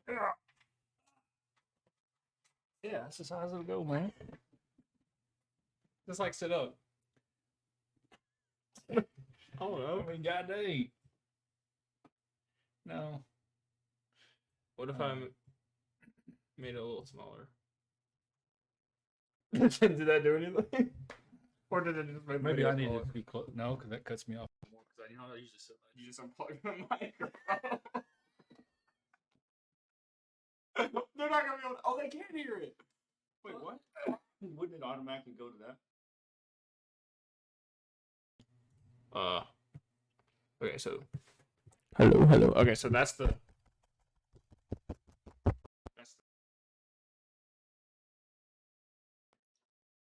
Yeah, that's the size it'll go, man. Just like sit up. I don't know. I mean, God dang. No. What if I made it a little smaller? Did that do anything? Or did it just make Maybe I need smaller? to be close. No, because that cuts me off more. Because I usually sit like you just unplug the microphone. They're not gonna be able to. Oh, they can't hear it. Wait, what? Wouldn't it automatically go to that? Okay, so hello. Okay, so that's the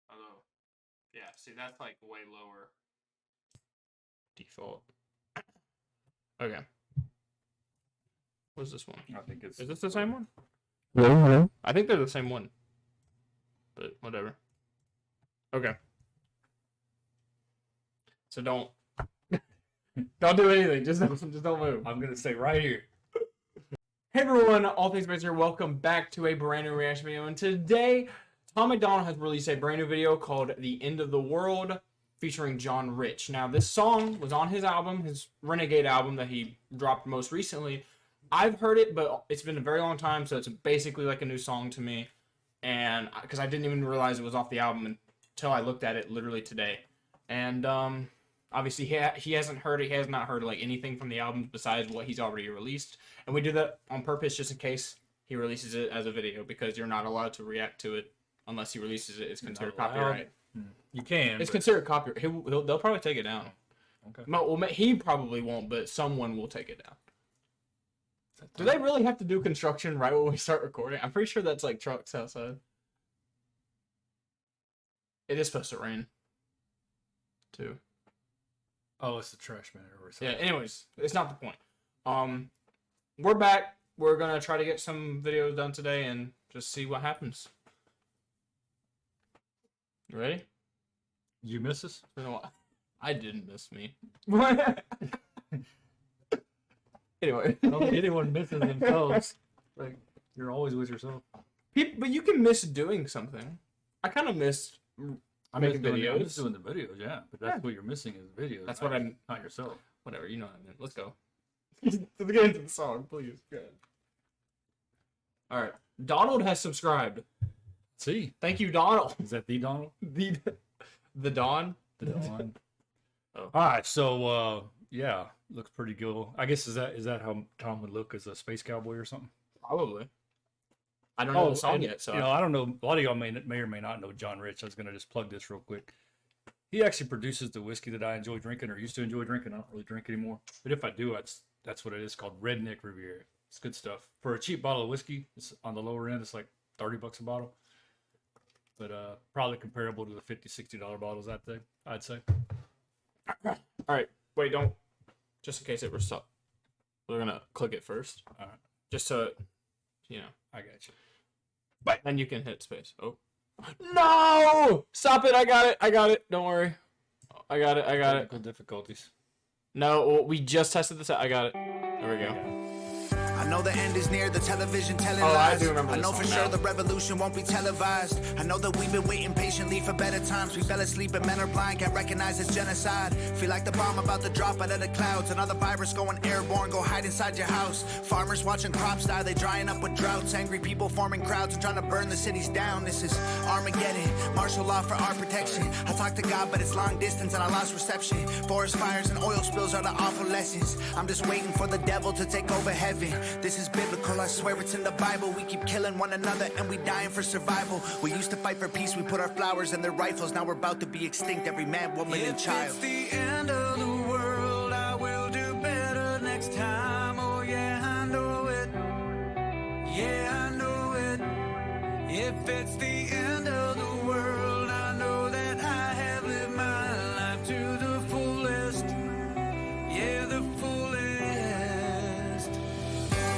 hello. Yeah, see that's like way lower default. Okay. What's this one? I think it's. Is this the same one? Hello. I think they're the same one. But whatever. Okay. So don't do anything. Just don't move. I'm gonna stay right here. Hey everyone, All Things Base here. Welcome back to a brand new reaction video. And today, Tom MacDonald has released a brand new video called The End of the World, featuring John Rich. Now, this song was on his album, his Renegade album that he dropped most recently. I've heard it, but it's been a very long time, so it's basically like a new song to me. And because I didn't even realize it was off the album until I looked at it literally today. And obviously he hasn't heard it. He has not heard like anything from the album besides what he's already released. And we do that on purpose just in case he releases it as a video, because you're not allowed to react to it unless he releases it. It's considered copyright. You can. It's considered copyright. They'll probably take it down. Okay. Well, he probably won't, but someone will take it down. Do they really have to do construction right when we start recording? I'm pretty sure that's like trucks outside. It is supposed to rain, too. Oh, it's the trash man or something. Yeah, anyways, it's not the point. We're back. We're going to try to get some videos done today and just see what happens. You ready? Did you miss us? It's been a while. I didn't miss me. Anyway. I don't think anyone misses themselves. Like, you're always with yourself. But you can miss doing something. I kind of missed making videos. I'm just doing the videos, yeah. But that's what you're missing is the videos. That's what I'm... Not yourself. Whatever, you know what I mean. Let's go. Let's get into the song, please. Go ahead. All right. Donald has subscribed. See? Thank you, Donald. Is that the Donald? The Don? The Don. Oh. All right, so yeah, looks pretty good. I guess is that how Tom would look as a space cowboy or something? Probably. I don't know the song yet, so I don't know. A lot of y'all may or may not know John Rich. I was gonna just plug this real quick. He actually produces the whiskey that I enjoy drinking, or used to enjoy drinking. I don't really drink anymore, but if I do, that's what it is, called Redneck Riviera. It's good stuff for a cheap bottle of whiskey. It's on the lower end. It's like $30 a bottle, but probably comparable to the $50-$60 bottles I'd say. all right. Wait, don't. Just in case it was stuck, we're gonna click it first. All right. Just so, you know. I got you. But then you can hit space. Oh. No! Stop it! I got it. Don't worry. I got it. Technical difficulties. No, well, we just tested this out. I got it. There we go. I know the end is near, the television telling I lies. do remember I this know song for now. sure the revolution won't be televised. I know that we've been waiting patiently for better times. We fell asleep and men are blind, can't recognize it's genocide. Feel like the bomb about to drop out of the clouds. Another virus going airborne, go hide inside your house. Farmers watching crops die, they drying up with droughts. Angry people forming crowds and trying to burn the cities down. This is Armageddon, martial law for our protection. I talk to God, but it's long distance and I lost reception. Forest fires and oil spills are the awful lessons. I'm just waiting for the devil to take over heaven. This is biblical, I swear it's in the Bible. We keep killing one another and we dying for survival. We used to fight for peace, we put our flowers in their rifles. Now we're about to be extinct, every man, woman, and child. If it's the end of the world, I will do better next time. Oh yeah, I know it. Yeah, I know it. If it's the end of the world, I know that I have lived my life to the fullest. Yeah, the fullest.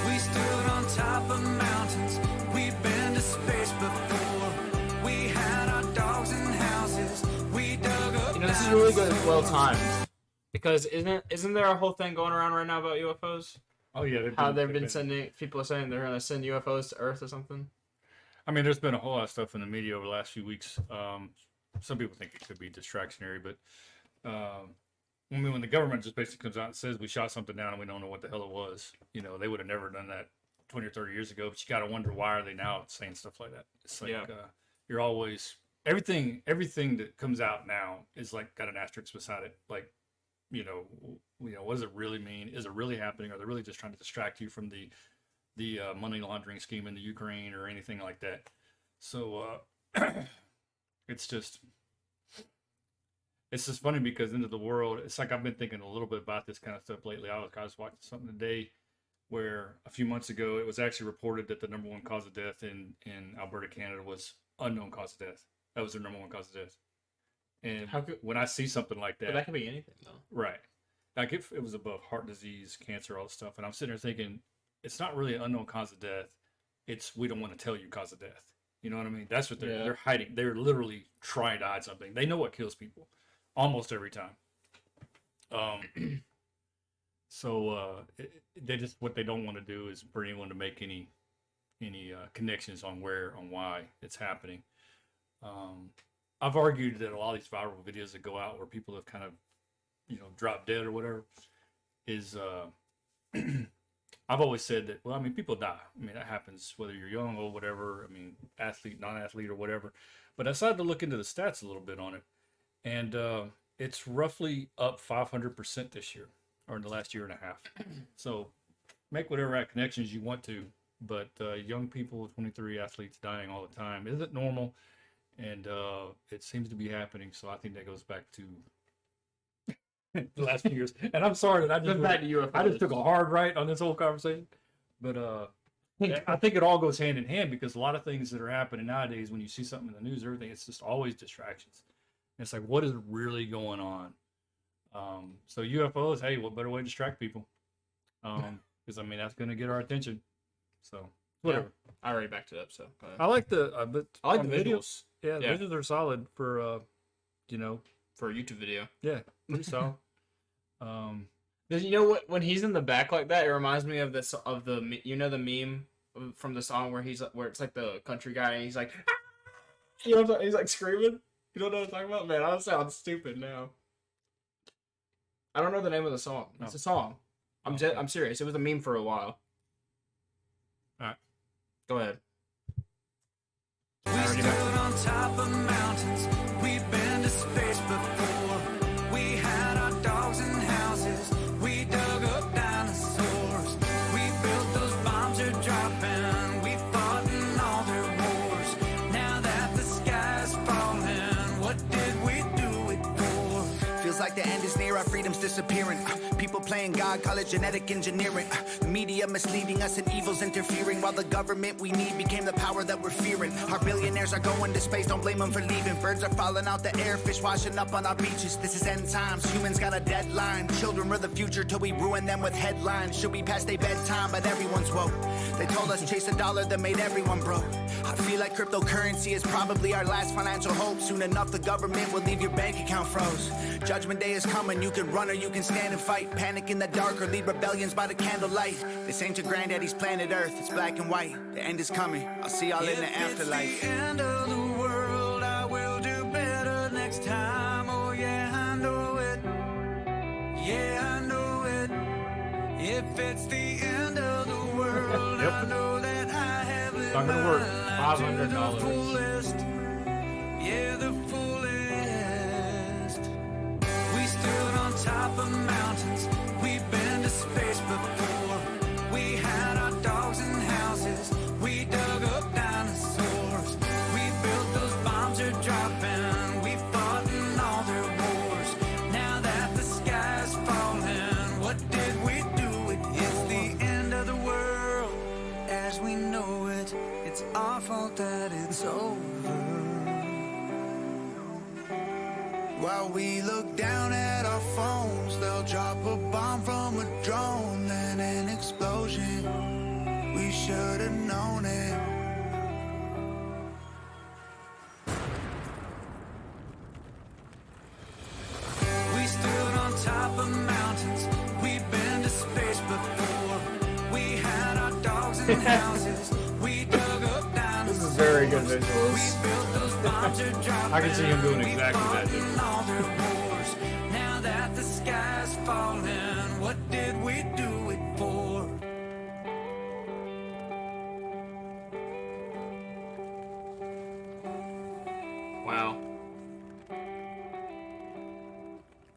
We stood on top of mountains. We've been to space before. We had our dogs and houses. We dug up. You know, this is really good, well timed. Because isn't there a whole thing going around right now about UFOs? Oh yeah, How they've been sending people are saying they're gonna send UFOs to Earth or something. I mean, there's been a whole lot of stuff in the media over the last few weeks. Some people think it could be distractionary, but I mean, when the government just basically comes out and says we shot something down and we don't know what the hell it was, you know, they would have never done that 20 or 30 years ago. But you got to wonder, why are they now saying stuff like that? It's like you're always everything that comes out now is like got an asterisk beside it. Like, you know, what does it really mean? Is it really happening? Are they really just trying to distract you from the money laundering scheme in the Ukraine or anything like that? So it's just funny because into the world, it's like I've been thinking a little bit about this kind of stuff lately. I was watching something today where a few months ago it was actually reported that the number one cause of death in Alberta, Canada was unknown cause of death. That was their number one cause of death. And when I see something like that, but that could be anything though. Right. Like if it was above heart disease, cancer, all this stuff, and I'm sitting there thinking, it's not really an unknown cause of death. It's we don't want to tell you cause of death. You know what I mean? That's what they're hiding. They're literally trying to hide something. They know what kills people almost every time. They just, what they don't want to do is for anyone to make any connections on why it's happening. I've argued that a lot of these viral videos that go out where people have kind of, dropped dead or whatever is, I've always said that, well, I mean, people die. I mean, that happens whether you're young or whatever. I mean, athlete, non-athlete or whatever. But I decided to look into the stats a little bit on it. And it's roughly up 500% this year, or in the last year and a half. So make whatever connections you want to. But young people, 23 athletes dying all the time isn't normal. And it seems to be happening. So I think that goes back to the last few years. And I'm sorry that I just took a hard right on this whole conversation. But I think it all goes hand in hand, because a lot of things that are happening nowadays, when you see something in the news, everything, it's just always distractions. And it's like, what is really going on? So UFOs, hey, what better way to distract people? Because I mean, that's going to get our attention. So whatever. Yeah, I already backed it up. So I like the visuals. Yeah, the visuals are solid for for a YouTube video. Yeah, pretty solid. You know what? When he's in the back like that, it reminds me of the meme from the song where it's like the country guy and he's like, he's like screaming. You don't know what I'm talking about, man. I sound stupid now. I don't know the name of the song. It's a song. I'm serious. It was a meme for a while. All right, go ahead. We stood on top of mountains. We've been to space before. We had our dogs and houses. We dug up dinosaurs. We built those bombs are dropping. We fought in all their wars. Now that the sky's falling, what did we do it for? Feels like the end is near, our freedom's disappearing. People playing God, call it genetic engineering. The media misleading us and evil's interfering, while the government we need became the power that we're fearing. Our billionaires are going to space, don't blame them for leaving. Birds are falling out the air, fish washing up on our beaches. This is end times, humans got a deadline. Children are the future till we ruin them with headlines. Should be past their bedtime, but everyone's woke. They told us chase a dollar that made everyone broke. I feel like cryptocurrency is probably our last financial hope. Soon enough the government will leave your bank account froze. Judgment day is coming, you can run or you can stand and fight. Panic in the dark or lead rebellions by the candlelight. This ain't your granddaddy's planet Earth, it's black and white. The end is coming, I'll see y'all in the afterlife. If it's the end of the world, I will do better next time. Oh yeah, I know it. Yeah, I know it. If it's the end of the world, I know that I have lived Not gonna work. my life to the $500. fullest. Yeah, the fullest. We stood on top of mountains. We've been to space before. We had our dogs and houses. We dug up dinosaurs. We built those bombs are dropping. We fought in all their wars. Now that the sky's falling, what did we do? It's the end of the world as we know it. It's our fault that it's over. While we look down at our phones, they'll drop a bomb from a drone, then an explosion. We should have known it. We stood on top of mountains. We've been to space before. burning houses. We dug up diamonds. This is very good We visuals. built those bombs to drop I can see him doing down. We exactly that, fought dude. in all their wars. Now that the sky's falling, what did we do it for? Wow.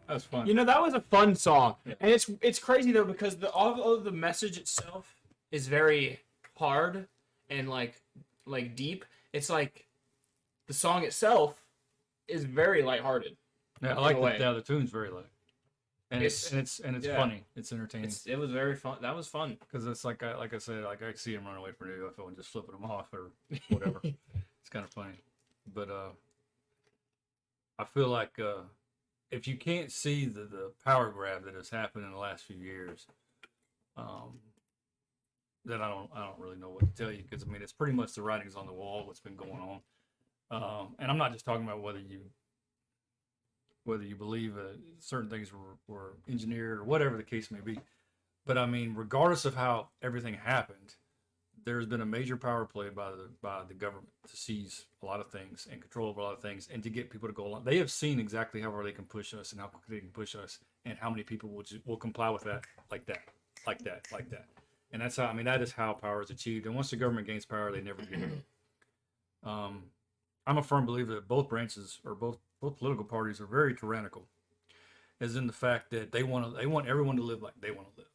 That's fun. You know, that was a fun song, and it's crazy though because all of the message itself is very hard and like deep. It's like the song itself is very lighthearted. yeah, I like in a way. the tune's very light, and it's yeah. funny. It's entertaining It was very fun. That was fun. because it's like I said, like I see him run away from the UFO and just flipping them off or whatever. It's kind of funny, but I feel like if you can't see the power grab that has happened in the last few years, then I don't really know what to tell you because I mean it's pretty much the writings on the wall what's been going on, and I'm not just talking about whether you believe certain things were engineered or whatever the case may be, but I mean regardless of how everything happened, there's been a major power play by the government to seize a lot of things and control over a lot of things and to get people to go along. They have seen exactly how far they can push us and how quickly they can push us and how many people will comply with that, like that. And that's how, I mean, that is how power is achieved. And once the government gains power, they never give it up. I'm a firm believer that both branches or both political parties are very tyrannical, as in the fact that they want everyone to live like they want to live.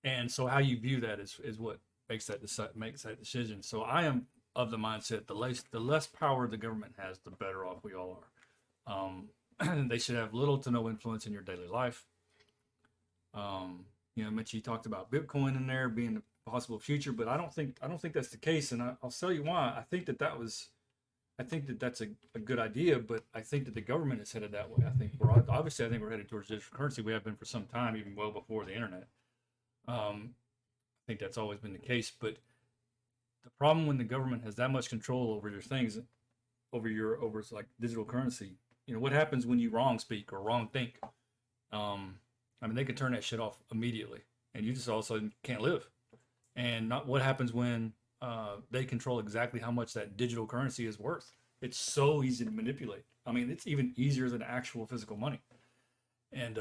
And so how you view that is what makes that decision. So I am of the mindset the less power the government has, the better off we all are. They should have little to no influence in your daily life. You know, Mitch, you talked about Bitcoin in there being the possible future, but I don't think that's the case, and I'll tell you why. I think that's a good idea, but I think that the government is headed that way. I think we're headed towards digital currency. We have been for some time, even well before the internet. I think that's always been the case, but the problem when the government has that much control over your things, over like digital currency, you know, what happens when you wrong speak or wrong think? I mean, they can turn that shit off immediately, and you just all of a sudden can't live. And not what happens when they control exactly how much that digital currency is worth. It's so easy to manipulate. I mean, it's even easier than actual physical money. And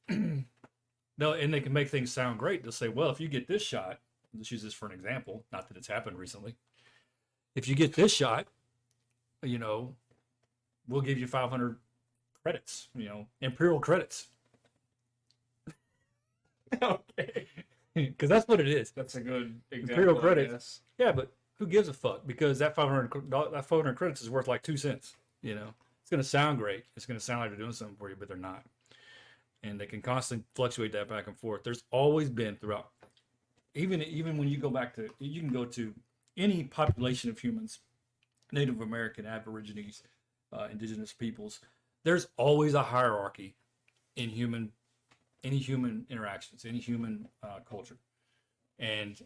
and they can make things sound great. They'll say, well, if you get this shot, let's use this for an example, not that it's happened recently. If you get this shot, you know, we'll give you 500 credits, you know, imperial credits. Okay. Because that's what it is. That's a good example. Imperial I credits. guess. Yeah, but who gives a fuck? Because that 500 credits is worth like 2 cents. You know, it's going to sound great. It's going to sound like they're doing something for you, but they're not. And they can constantly fluctuate that back and forth. There's always been throughout, even when you go back to, you can go to any population of humans, Native American, Aborigines, indigenous peoples. There's always a hierarchy in any human interactions, any human culture. And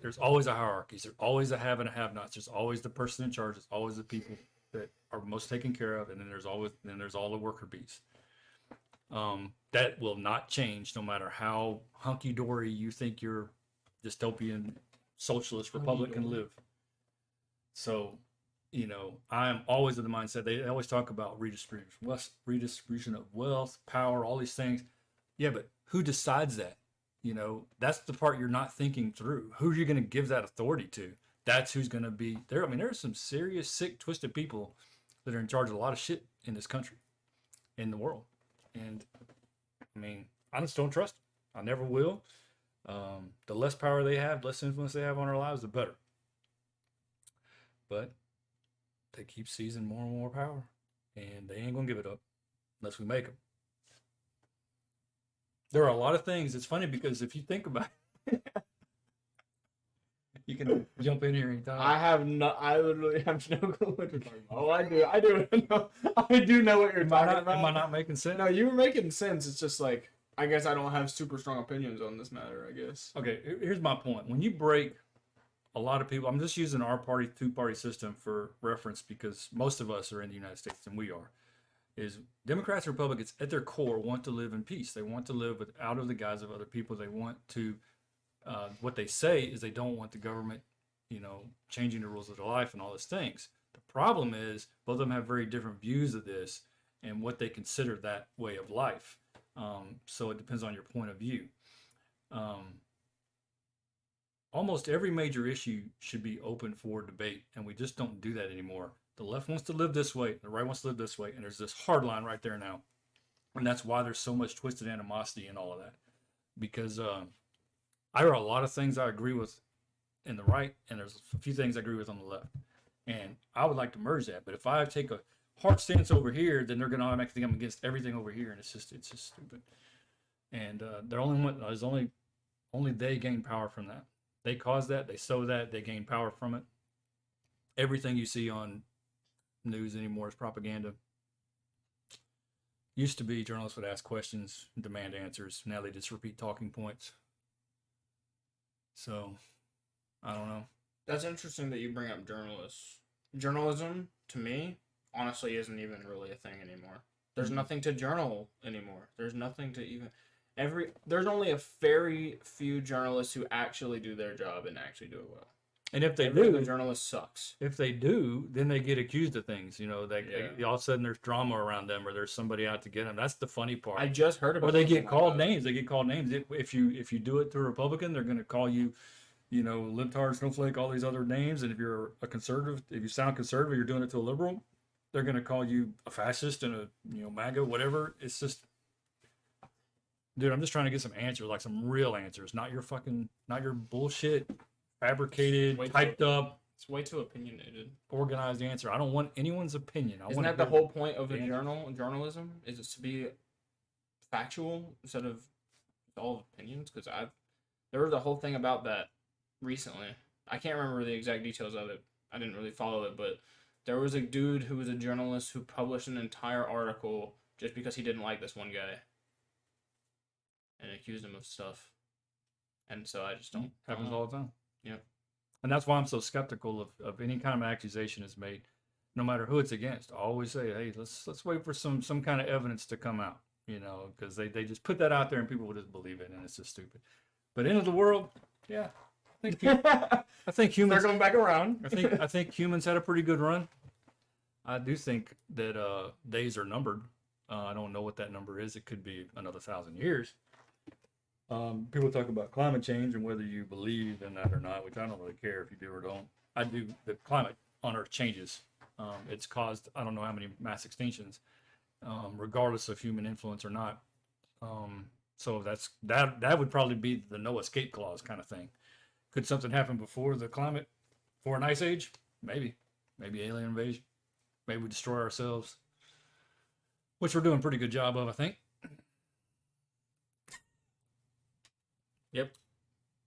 there's always a hierarchy. There's always a have and a have-nots. There's always the person in charge. There's always the people that are most taken care of. And then there's all the worker bees. That will not change no matter how hunky-dory you think your dystopian socialist republic can live. So, you know, I'm always of the mindset, they always talk about redistribution of wealth, power, all these things. Yeah, but who decides that? You know, that's the part you're not thinking through. Who are you going to give that authority to? That's who's going to be there. I mean, there's some serious, sick, twisted people that are in charge of a lot of shit in this country, in the world. And I mean, I just don't trust them. I never will. The less power they have, less influence they have on our lives, the better. But they keep seizing more and more power, and they ain't going to give it up unless we make them. There are a lot of things. It's funny because if you think about it, you can jump in here anytime. I literally have no clue what you're talking about. Oh, I do know. I do know what you're talking about. Am I not making sense? No, you were making sense. It's just like, I guess I don't have super strong opinions on this matter, I guess. Okay, here's my point. When you break a lot of people, I'm just using our two-party system for reference because most of us are in the United States, and we are, is Democrats and Republicans at their core want to live in peace. They want to live out of the guise of other people. They want to What they say is they don't want the government, changing the rules of their life and all those things. The problem is both of them have very different views of this and what they consider that way of life. So it depends on your point of view. Almost every major issue should be open for debate, and we just don't do that anymore. The left wants to live this way, the right wants to live this way, and there's this hard line right there now. And that's why there's so much twisted animosity and all of that. Because there are a lot of things I agree with in the right, and there's a few things I agree with on the left. And I would like to merge that. But if I take a hard stance over here, then they're going to automatically think I'm against everything over here, and it's just stupid. And only they gain power from that. They cause that, they sow that, they gain power from it. Everything you see on news anymore is propaganda. Used to be journalists would ask questions, demand answers. Now they just repeat talking points. So, I don't know. That's interesting that you bring up journalists. Journalism, to me, honestly isn't even really a thing anymore. There's nothing to journal anymore. There's nothing to even... There's only a very few journalists who actually do their job and actually do it well. And if they Every do, other journalist sucks. if they do, then they get accused of things. All of a sudden there's drama around them, or there's somebody out to get them. That's the funny part. I just heard about. Or they get something called like that. names. They get called names. If you do it to a Republican, they're going to call you, libtard, snowflake, all these other names. And if you're a conservative, if you sound conservative, you're doing it to a liberal, they're going to call you a fascist and a MAGA, whatever. It's just. Dude, I'm just trying to get some answers, like some real answers, not your bullshit, fabricated, typed up. It's way too opinionated. Organized answer. I don't want anyone's opinion. Isn't that the whole point of a journalism? Is it to be factual instead of all opinions? Because there was a whole thing about that recently. I can't remember the exact details of it. I didn't really follow it, but there was a dude who was a journalist who published an entire article just because he didn't like this one guy. And accused him of stuff. And so I just don't. Happens all the time. Yeah. And that's why I'm so skeptical of any kind of accusation is made, no matter who it's against. I always say, hey, let's wait for some kind of evidence to come out, because they just put that out there and people will just believe it, and it's just stupid. But end of the world, yeah. I think humans. Circling back around. I think humans had a pretty good run. I do think that days are numbered. I don't know what that number is. It could be another 1,000 years. People talk about climate change and whether you believe in that or not, which I don't really care if you do or don't. I do. The climate on Earth changes. It's caused I don't know how many mass extinctions, regardless of human influence or not. So that would probably be the no escape clause kind of thing. Could something happen before the climate, for an ice age? Maybe alien invasion. Maybe we destroy ourselves, which we're doing a pretty good job of, I think. Yep.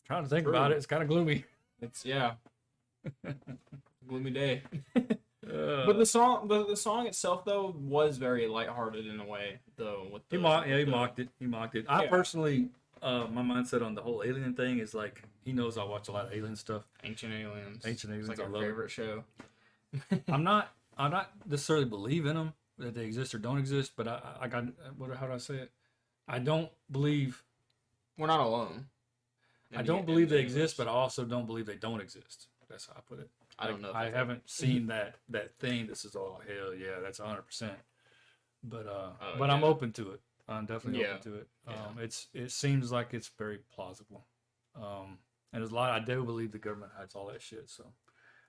Trying to think about it. It's kind of gloomy. It's gloomy day. But the song itself though was very lighthearted in a way though. With he mocked it. He mocked it. I personally, my mindset on the whole alien thing is like he knows I watch a lot of alien stuff. Ancient Aliens. Ancient Aliens. It's like I our love favorite it. show. I'm not necessarily believe in them that they exist or don't exist, but how do I say it? I don't believe. We're not alone. I don't believe they exist, but I also don't believe they don't exist. That's how I put it. I don't know. I haven't seen that thing. This is all hell yeah. That's 100%. But I'm open to it. I'm definitely open to it. It seems like it's very plausible. And there's a lot. I do believe the government hides all that shit. So,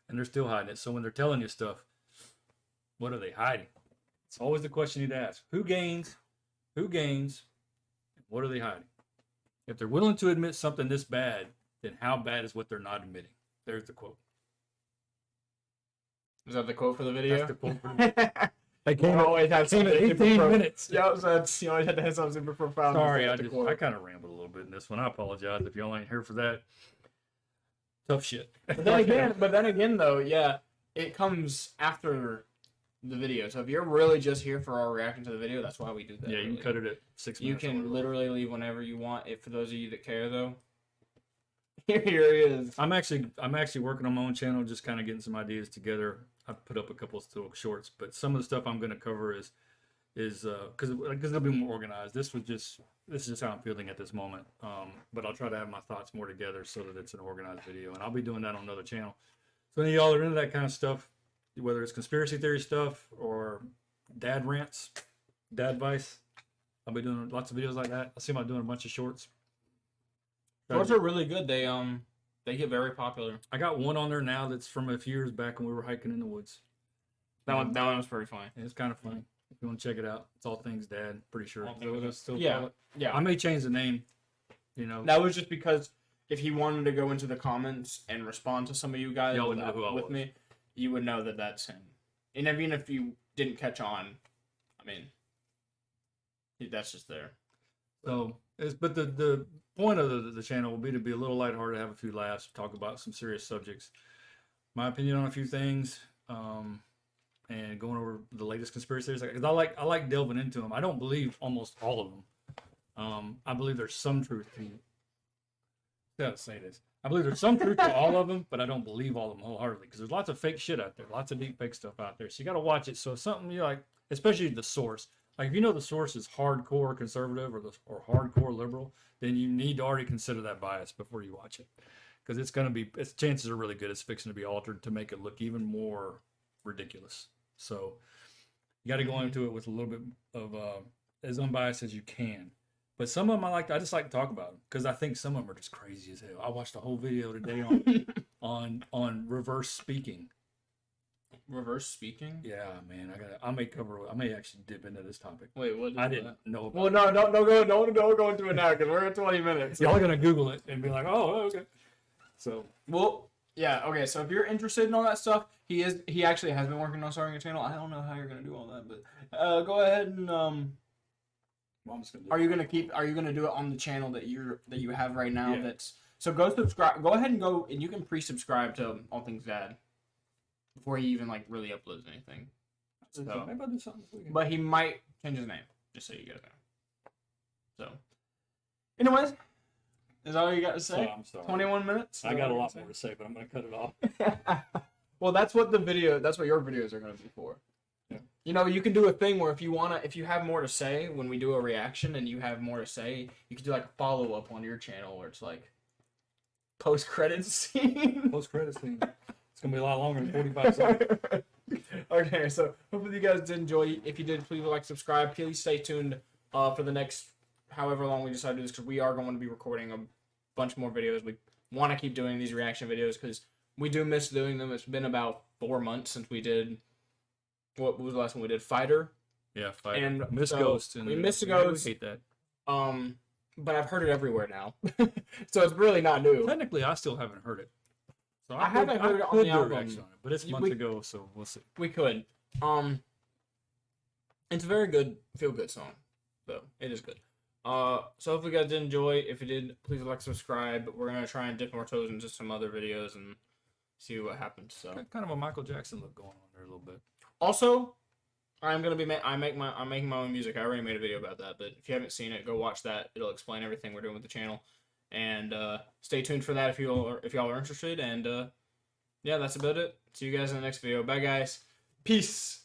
and they're still hiding it. So when they're telling you stuff, what are they hiding? It's always the question you'd ask: Who gains? Who gains? What are they hiding? If they're willing to admit something this bad, then how bad is what they're not admitting? There's the quote. Is that the quote for the video? That's the quote for the video. They You always have something 18 minutes. Yeah, you always had to have something super profound. Sorry, I kind of rambled a little bit in this one. I apologize if y'all ain't here for that. Tough shit. But then again, though, yeah, it comes after the video. So if you're really just here for our reaction to the video, that's why we do that. Yeah, you can cut it at 6 minutes. You can literally leave whenever you want. If for those of you that care, though, here he is. I'm actually working on my own channel, just kind of getting some ideas together. I've put up a couple of little shorts, but some of the stuff I'm going to cover is is because it'll be more organized. This is just how I'm feeling at this moment. But I'll try to have my thoughts more together so that it's an organized video, and I'll be doing that on another channel. So any of y'all are into that kind of stuff, whether it's conspiracy theory stuff or dad rants, dad advice, I'll be doing lots of videos like that. I see about doing a bunch of shorts. Shorts are really good. They get very popular. I got one on there now that's from a few years back when we were hiking in the woods. That one was pretty funny. And it's kind of funny. If you want to check it out, it's All Things Dad. Pretty sure. All Things Dad. Still Yeah. call it? Yeah. I may change the name. You know. That was just because if he wanted to go into the comments and respond to some of you guys Y'all would know who I with was. me, you would know that that's him. And even if you didn't catch on, I mean, that's just there. So, but the point of the channel will be to be a little lighthearted, have a few laughs, talk about some serious subjects. My opinion on a few things, and going over the latest conspiracy theories. Because I like delving into them. I don't believe almost all of them. I believe there's some truth to. Gotta say this. I believe there's some truth to all of them, but I don't believe all of them wholeheartedly because there's lots of fake shit out there, lots of deep fake stuff out there. So you got to watch it. So if something you like, especially the source. Like if you know the source is hardcore conservative or hardcore liberal, then you need to already consider that bias before you watch it, because its chances are really good it's fixing to be altered to make it look even more ridiculous. So you got to go into it with a little bit of as unbiased as you can. But some of them I just like to talk about them because I think some of them are just crazy as hell. I watched a whole video today on reverse speaking. Reverse speaking? Yeah, man, I may actually dip into this topic. Wait, what is I that? didn't know about Well, no, don't go into it now because we're at 20 minutes. Y'all are gonna Google it and be like, oh, okay. So Well, yeah, okay. So if you're interested in all that stuff, he actually has been working on starting a channel. I don't know how you're gonna do all that, but go ahead and I'm just gonna do Are you gonna do it on the channel that you have right now? Yeah. So go subscribe. Go ahead and you can pre-subscribe to All Things Dad before he even like really uploads anything. So, maybe I'll do something this weekend. but he might change his name just so you guys know. So, anyways, is that all you got to say? So, I'm sorry. 21 minutes. I got a lot more to say, but I'm gonna cut it off. Well, that's what your videos are gonna be for. Yeah. You know, you can do a thing where if you have more to say when we do a reaction and you have more to say, you can do like a follow up on your channel where it's like post credits scene. Post credits thing. It's gonna be a lot longer than 45 seconds. Okay, so hopefully you guys did enjoy. If you did, please like, subscribe. Please stay tuned for the next however long we decide to do this, because we are going to be recording a bunch more videos. We want to keep doing these reaction videos because we do miss doing them. It's been about 4 months since we did. What was the last one we did? Fighter. Yeah, Fighter. And Miss so Ghost. we missed a yeah, we Ghost. hate that. But I've heard it everywhere now, so it's really not new. Technically, I still haven't heard it. So I haven't heard it on could the do a album. reaction on it, but it's months ago, so we'll see. We could. It's a very good, feel-good song, though. It is good. So hopefully you guys did enjoy. If you did, please like, subscribe. We're gonna try and dip our toes into some other videos and see what happens. So Got kind of a Michael Jackson look going on there a little bit. also, I'm gonna be I'm making my own music. I already made a video about that, but if you haven't seen it, go watch that. It'll explain everything we're doing with the channel. And stay tuned for that if y'all are interested. And yeah, that's about it. See you guys in the next video. Bye, guys. Peace.